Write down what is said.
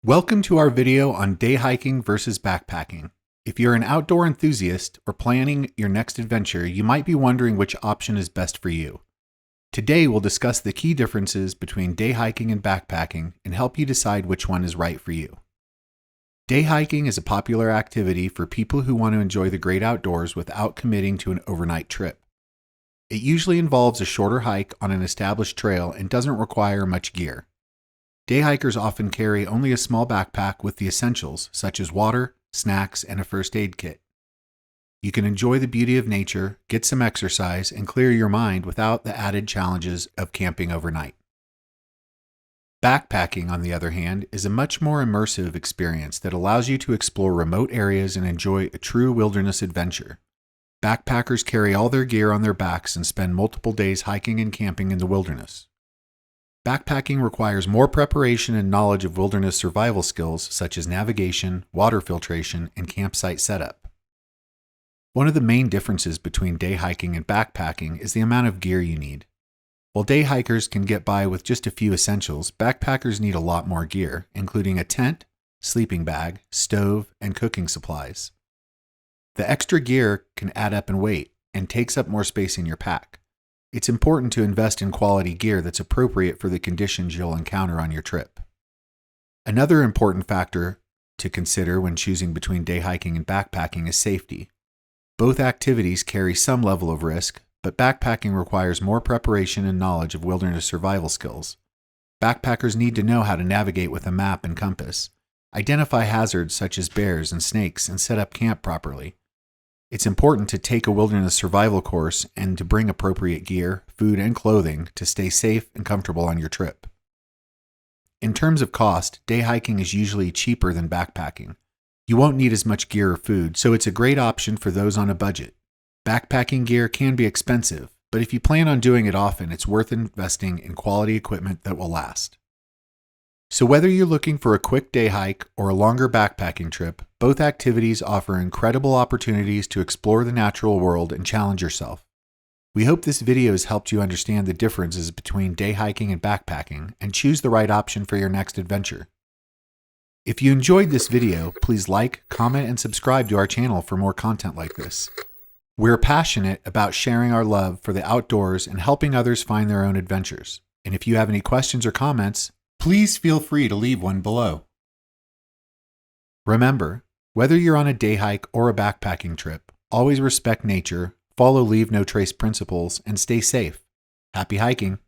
Welcome to our video on day hiking versus backpacking. If you're an outdoor enthusiast or planning your next adventure, you might be wondering which option is best for you. Today we'll discuss the key differences between day hiking and backpacking and help you decide which one is right for you. Day hiking is a popular activity for people who want to enjoy the great outdoors without committing to an overnight trip. It usually involves a shorter hike on an established trail and doesn't require much gear. Day hikers often carry only a small backpack with the essentials, such as water, snacks, and a first aid kit. You can enjoy the beauty of nature, get some exercise, and clear your mind without the added challenges of camping overnight. Backpacking, on the other hand, is a much more immersive experience that allows you to explore remote areas and enjoy a true wilderness adventure. Backpackers carry all their gear on their backs and spend multiple days hiking and camping in the wilderness. Backpacking requires more preparation and knowledge of wilderness survival skills such as navigation, water filtration, and campsite setup. One of the main differences between day hiking and backpacking is the amount of gear you need. While day hikers can get by with just a few essentials, backpackers need a lot more gear, including a tent, sleeping bag, stove, and cooking supplies. The extra gear can add up in weight and takes up more space in your pack. It's important to invest in quality gear that's appropriate for the conditions you'll encounter on your trip. Another important factor to consider when choosing between day hiking and backpacking is safety. Both activities carry some level of risk, but backpacking requires more preparation and knowledge of wilderness survival skills. Backpackers need to know how to navigate with a map and compass, identify hazards such as bears and snakes, and set up camp properly. It's important to take a wilderness survival course and to bring appropriate gear, food, and clothing to stay safe and comfortable on your trip. In terms of cost, day hiking is usually cheaper than backpacking. You won't need as much gear or food, so it's a great option for those on a budget. Backpacking gear can be expensive, but if you plan on doing it often, it's worth investing in quality equipment that will last. So whether you're looking for a quick day hike or a longer backpacking trip, both activities offer incredible opportunities to explore the natural world and challenge yourself. We hope this video has helped you understand the differences between day hiking and backpacking and choose the right option for your next adventure. If you enjoyed this video, please like, comment, and subscribe to our channel for more content like this. We're passionate about sharing our love for the outdoors and helping others find their own adventures. And if you have any questions or comments, please feel free to leave one below. Remember, whether you're on a day hike or a backpacking trip, always respect nature, follow leave no trace principles, and stay safe. Happy hiking!